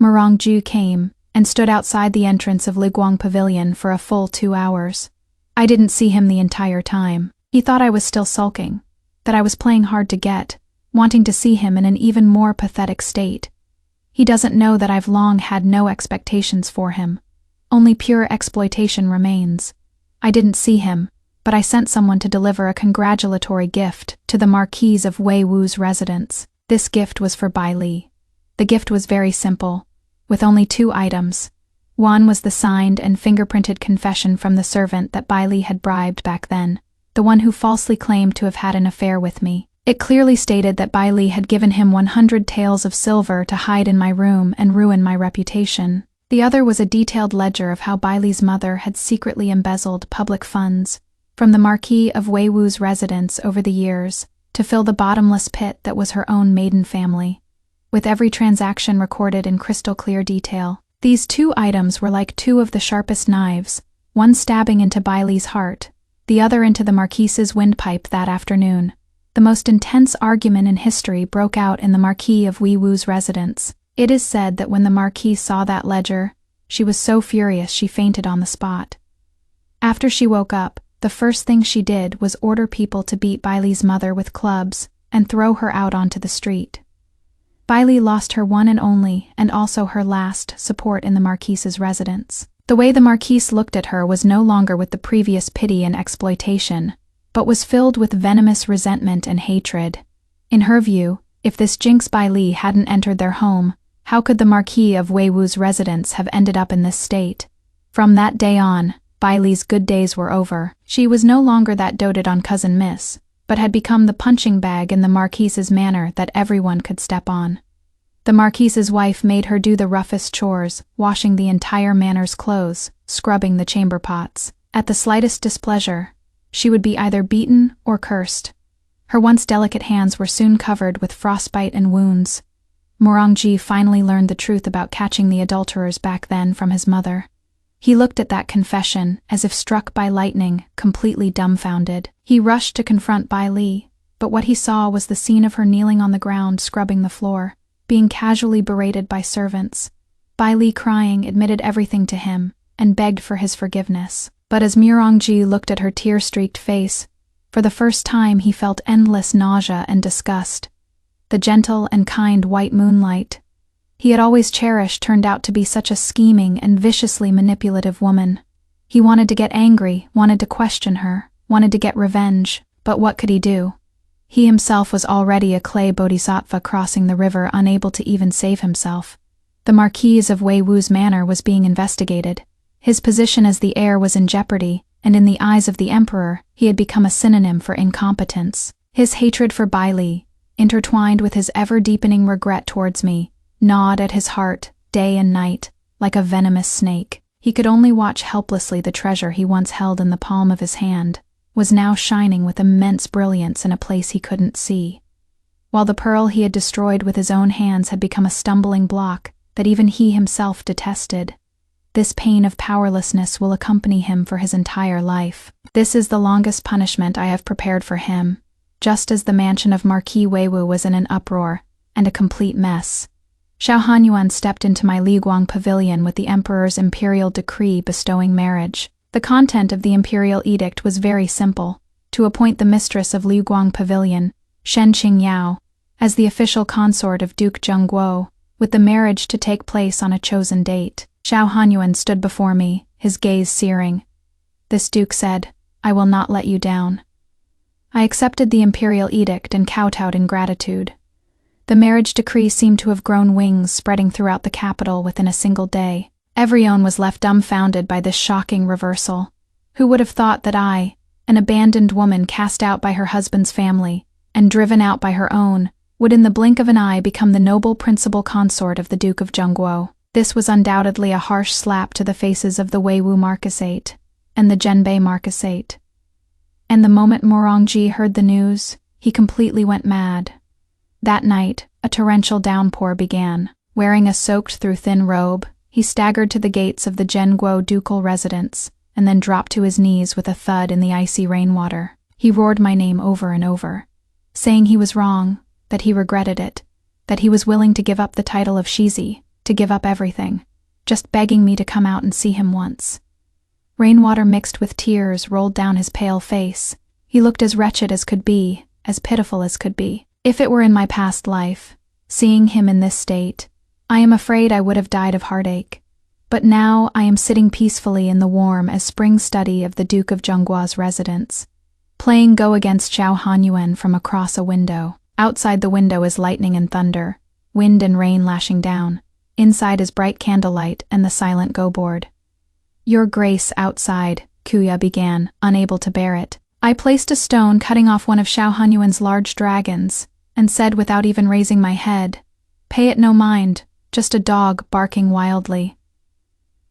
Murongju came and stood outside the entrance of Liguang Pavilion for a full 2 hours. I didn't see him the entire time. He thought I was still sulking, that I was playing hard to get, wanting to see him in an even more pathetic state. He doesn't know that I've long had no expectations for him. Only pure exploitation remains. I didn't see him, but I sent someone to deliver a congratulatory gift to the Marquise of Weiwu's residence. This gift was for Bai Li. The gift was very simple, with only 2 items. One was the signed and fingerprinted confession from the servant that Bai Li had bribed back then, the one who falsely claimed to have had an affair with me. It clearly stated that Bai Li had given him 100 taels of silver to hide in my room and ruin my reputation. The other was a detailed ledger of how Bai Li's mother had secretly embezzled public funds from the Marquis of Weiwu's residence over the years to fill the bottomless pit that was her own maiden family, with every transaction recorded in crystal clear detail. These 2 items were like 2 of the sharpest knives, one stabbing into Bai Li's heart, the other into the Marquise's windpipe that afternoon. The most intense argument in history broke out in the Marquis of Weiwu's residence. It is said that when the Marquise saw that ledger, she was so furious she fainted on the spot. After she woke up, the first thing she did was order people to beat Bai Li's mother with clubs and throw her out onto the street. Bai Li lost her one and only, and also her last, support in the Marquise's residence. The way the Marquise looked at her was no longer with the previous pity and exploitation, but was filled with venomous resentment and hatred. In her view, if this Jinx Bai Li hadn't entered their home, how could the Marquis of Weiwu's residence have ended up in this state? From that day on, Bai Li's good days were over. She was no longer that doted on cousin Miss, but had become the punching bag in the Marquise's manor that everyone could step on. The Marquise's wife made her do the roughest chores, washing the entire manor's clothes, scrubbing the chamber pots. At the slightest displeasure, she would be either beaten or cursed. Her once delicate hands were soon covered with frostbite and wounds. Morangji finally learned the truth about catching the adulterers back then from his mother. He looked at that confession as if struck by lightning, completely dumbfounded. He rushed to confront Bai Li, but what he saw was the scene of her kneeling on the ground scrubbing the floor, being casually berated by servants. Bai Li, crying, admitted everything to him and begged for his forgiveness. But as Morangji looked at her tear-streaked face, for the first time he felt endless nausea and disgust. The gentle and kind white moonlight he had always cherished turned out to be such a scheming and viciously manipulative woman. He wanted to get angry, wanted to question her, wanted to get revenge, but what could he do? He himself was already a clay bodhisattva crossing the river, unable to even save himself. The Marquis of Weiwu's manor was being investigated. His position as the heir was in jeopardy, and in the eyes of the emperor, he had become a synonym for incompetence. His hatred for Bai Li, intertwined with his ever-deepening regret towards me, gnawed at his heart, day and night, like a venomous snake. He could only watch helplessly the treasure he once held in the palm of his hand, was now shining with immense brilliance in a place he couldn't see. While the pearl he had destroyed with his own hands had become a stumbling block that even he himself detested. This pain of powerlessness will accompany him for his entire life. This is the longest punishment I have prepared for him, just as the mansion of Marquis Weiwu was in an uproar and a complete mess. Xiao Hanyuan stepped into my Liguang pavilion with the emperor's imperial decree bestowing marriage. The content of the imperial edict was very simple: to appoint the mistress of Liguang pavilion, Shen Qingyao, as the official consort of Duke Zhengguo, with the marriage to take place on a chosen date. Xiao Hanyuan stood before me, his gaze searing. This duke said, "I will not let you down." I accepted the imperial edict and kowtowed in gratitude. The marriage decree seemed to have grown wings, spreading throughout the capital within a single day. Everyone was left dumbfounded by this shocking reversal. Who would have thought that I, an abandoned woman cast out by her husband's family, and driven out by her own, would in the blink of an eye become the noble principal consort of the Duke of Zhengguo? This was undoubtedly a harsh slap to the faces of the Weiwu Marquisate and the Zhenbei Marquisate. And the moment Morangji heard the news, he completely went mad. That night, a torrential downpour began. Wearing a soaked-through-thin robe, he staggered to the gates of the Zhenguo ducal residence, and then dropped to his knees with a thud in the icy rainwater. He roared my name over and over, saying he was wrong, that he regretted it, that he was willing to give up the title of Shizi, to give up everything, just begging me to come out and see him once. Rainwater mixed with tears rolled down his pale face. He looked as wretched as could be, as pitiful as could be. If it were in my past life, seeing him in this state, I am afraid I would have died of heartache. But now I am sitting peacefully in the warm as spring study of the Duke of Zhengguo's residence, playing Go against Xiao Hanyuan from across a window. Outside the window is lightning and thunder, wind and rain lashing down. Inside is bright candlelight and the silent Go board. "Your Grace," outside, Kuya began, unable to bear it. I placed a stone cutting off one of Xiao Hanyuan's large dragons, and said without even raising my head, "Pay it no mind, just a dog barking wildly."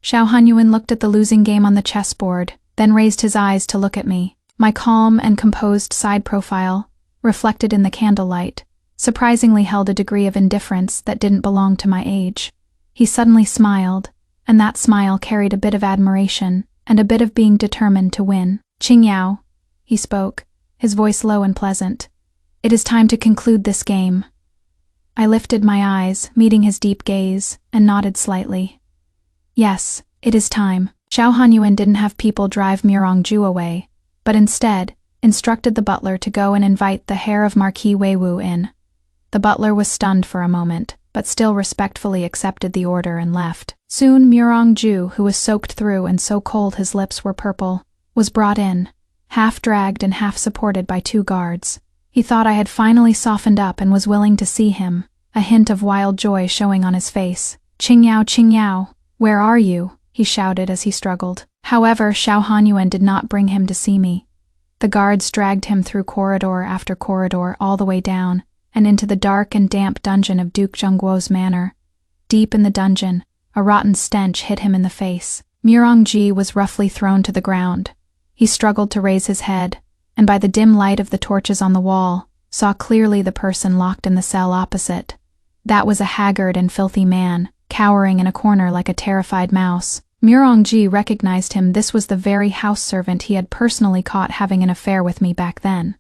Xiao Hanyuan looked at the losing game on the chessboard, then raised his eyes to look at me. My calm and composed side profile, reflected in the candlelight, surprisingly held a degree of indifference that didn't belong to my age. He suddenly smiled, and that smile carried a bit of admiration and a bit of being determined to win. "Qingyao," he spoke, his voice low and pleasant. "It is time to conclude this game." I lifted my eyes, meeting his deep gaze, and nodded slightly. Yes, it is time. Xiao Hanyuan didn't have people drive Morangju away, but instead instructed the butler to go and invite the heir of Marquis Weiwu in. The butler was stunned for a moment, but still respectfully accepted the order and left. Soon Murong-ju, who was soaked through and so cold his lips were purple, was brought in, half dragged and half supported by 2 guards. He thought I had finally softened up and was willing to see him, a hint of wild joy showing on his face. Qingyao, where are you?" he shouted as he struggled. However, Xiao Hanyuan did not bring him to see me. The guards dragged him through corridor after corridor all the way down, and into the dark and damp dungeon of Duke Zhongguo's manor. Deep in the dungeon, a rotten stench hit him in the face. Murong-ji was roughly thrown to the ground. He struggled to raise his head, and by the dim light of the torches on the wall, saw clearly the person locked in the cell opposite. That was a haggard and filthy man, cowering in a corner like a terrified mouse. Murong-ji recognized him. This was the very house servant he had personally caught having an affair with me back then.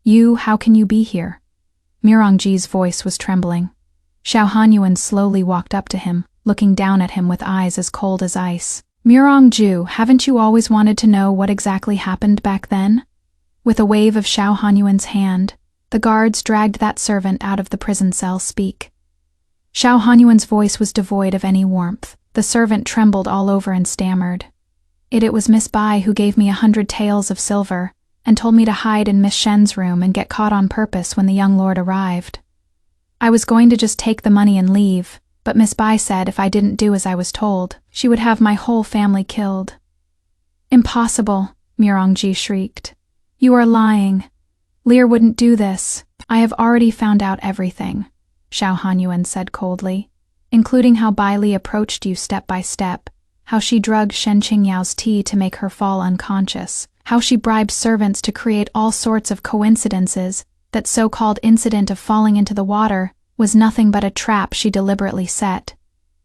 "You, how can you be here?" Murong-ji's voice was trembling. Xiao Hanyuan slowly walked up to him, looking down at him with eyes as cold as ice. "Murong-ju, haven't you always wanted to know what exactly happened back then?" With a wave of Xiao Hanyuan's hand, the guards dragged that servant out of the prison cell. "Speak." Xiao Hanyuan's voice was devoid of any warmth. The servant trembled all over and stammered. It was Miss Bai who gave me 100 taels of silver, and told me to hide in Miss Shen's room and get caught on purpose when the young lord arrived. I was going to just take the money and leave, but Miss Bai said if I didn't do as I was told, she would have my whole family killed. "Impossible," Murong-ji shrieked. "You are lying. Lear wouldn't do this." "I have already found out everything," Xiao Hanyuan said coldly, "including how Bai Li approached you step by step, how she drugged Shen Qingyao's tea to make her fall unconscious, how she bribed servants to create all sorts of coincidences. That so-called incident of falling into the water was nothing but a trap she deliberately set.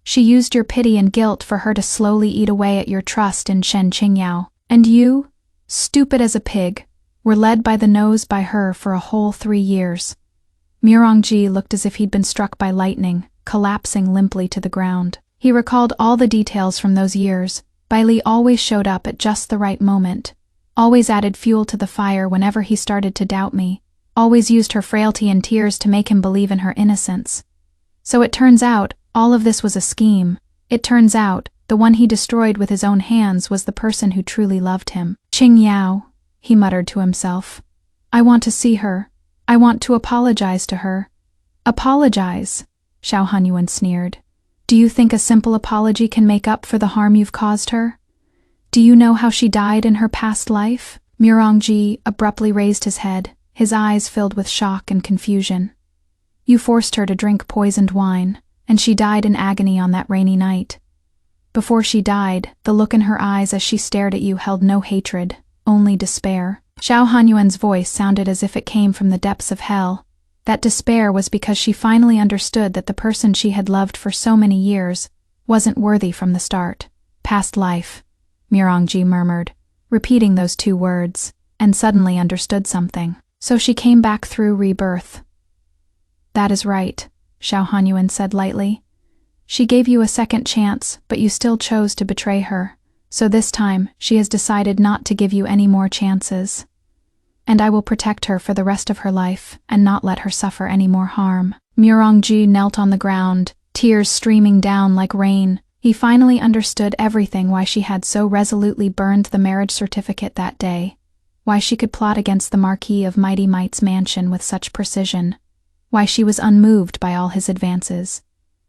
She used your pity and guilt for her to slowly eat away at your trust in Shen Qingyao. And you, stupid as a pig, were led by the nose by her for a whole 3 years. Murong-ji looked as if he'd been struck by lightning, collapsing limply to the ground. He recalled all the details from those years. Bai Li always showed up at just the right moment, always added fuel to the fire whenever he started to doubt me, always used her frailty and tears to make him believe in her innocence. So it turns out, all of this was a scheme. It turns out, the one he destroyed with his own hands was the person who truly loved him. "Qingyao," he muttered to himself. "I want to see her. I want to apologize to her." "Apologize?" Xiao Hanyuan sneered. "Do you think a simple apology can make up for the harm you've caused her? Do you know how she died in her past life?" Murong-ji abruptly raised his head, his eyes filled with shock and confusion. "You forced her to drink poisoned wine, and she died in agony on that rainy night. Before she died, the look in her eyes as she stared at you held no hatred, only despair." Xiao Hanyuan's voice sounded as if it came from the depths of hell. That despair was because she finally understood that the person she had loved for so many years wasn't worthy from the start. "Past life," Murong-ji murmured, repeating those 2 words, and suddenly understood something. "So she came back through Rebirth." "That is right," Xiao Hanyuan said lightly. "She gave you a second chance, but you still chose to betray her. So this time, she has decided not to give you any more chances. And I will protect her for the rest of her life, and not let her suffer any more harm." Murong-ji knelt on the ground, tears streaming down like rain. He finally understood everything: why she had so resolutely burned the marriage certificate that day, why she could plot against the Marquis of Mighty Might's mansion with such precision, why she was unmoved by all his advances.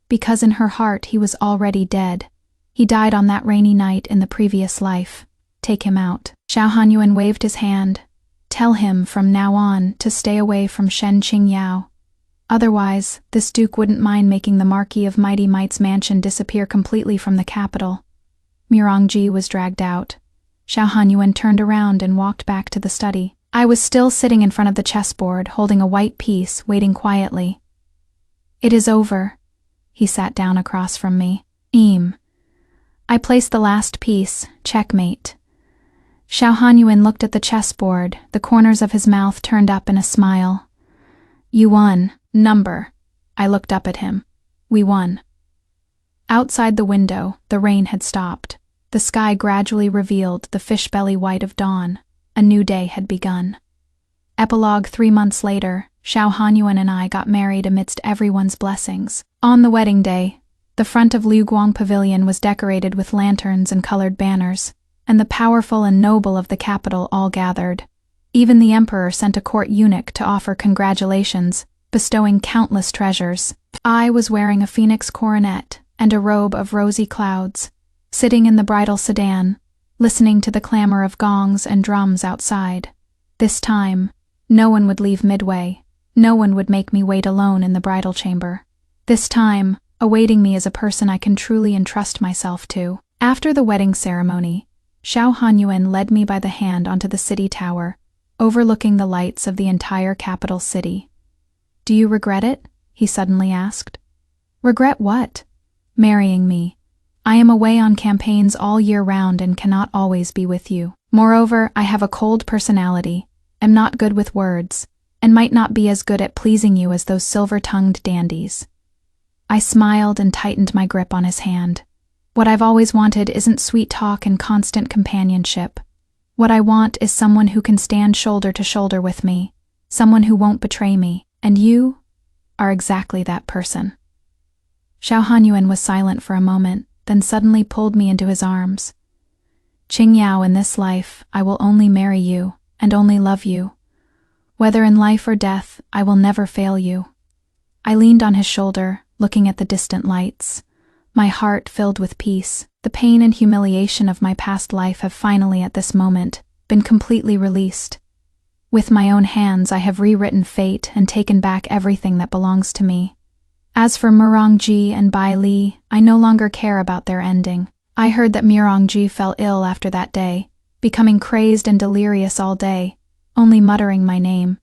Because in her heart he was already dead. He died on that rainy night in the previous life. Take him out. Xiao Hanyuan waved his hand. "Tell him from now on to stay away from Shen Qingyao. Otherwise, this duke wouldn't mind making the Marquis of Mighty Might's mansion disappear completely from the capital." Murong-ji was dragged out. Xiao Hanyuan turned around and walked back to the study. I was still sitting in front of the chessboard, holding a white piece, waiting quietly. "It is over." He sat down across from me. I placed the last piece, checkmate. Xiao Hanyuan looked at the chessboard, the corners of his mouth turned up in a smile. "You won. Number." I looked up at him. "We won." Outside the window, the rain had stopped. The sky gradually revealed the fish-belly white of dawn. A new day had begun. Epilogue 3 months later, Xiao Hanyuan and I got married amidst everyone's blessings. On the wedding day, the front of Liu Guang Pavilion was decorated with lanterns and colored banners, and the powerful and noble of the capital all gathered. Even the emperor sent a court eunuch to offer congratulations, bestowing countless treasures. I was wearing a phoenix coronet and a robe of rosy clouds, sitting in the bridal sedan, listening to the clamor of gongs and drums outside. This time, no one would leave midway. No one would make me wait alone in the bridal chamber. This time, awaiting me is a person I can truly entrust myself to. After the wedding ceremony, Xiao Hanyuan led me by the hand onto the city tower, overlooking the lights of the entire capital city. "Do you regret it?" he suddenly asked. "Regret what?" "Marrying me. I am away on campaigns all year round and cannot always be with you. Moreover, I have a cold personality, am not good with words, and might not be as good at pleasing you as those silver-tongued dandies." I smiled and tightened my grip on his hand. What I've always wanted isn't sweet talk and constant companionship. What I want is someone who can stand shoulder to shoulder with me, someone who won't betray me, and you are exactly that person. Xiao Hanyuan was silent for a moment, then suddenly pulled me into his arms. "Qing Yao, in this life, I will only marry you, and only love you. Whether in life or death, I will never fail you." I leaned on his shoulder, looking at the distant lights. My heart filled with peace. The pain and humiliation of my past life have finally, at this moment, been completely released. With my own hands, I have rewritten fate and taken back everything that belongs to me. As for Mirongji and Bai Li, I no longer care about their ending. I heard that Mirongji fell ill after that day, becoming crazed and delirious all day, only muttering my name.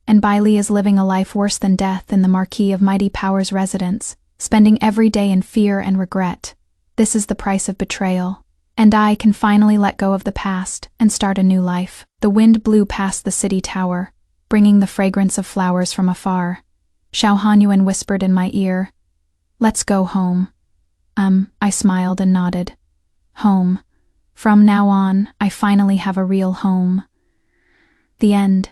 And Bai Li is living a life worse than death in the Marquis of Mighty Power's residence, spending every day in fear and regret. This is the price of betrayal. And I can finally let go of the past and start a new life. The wind blew past the city tower, bringing the fragrance of flowers from afar. Xiao Hanyuan whispered in my ear, "Let's go home." I smiled and nodded. Home. From now on, I finally have a real home. The end.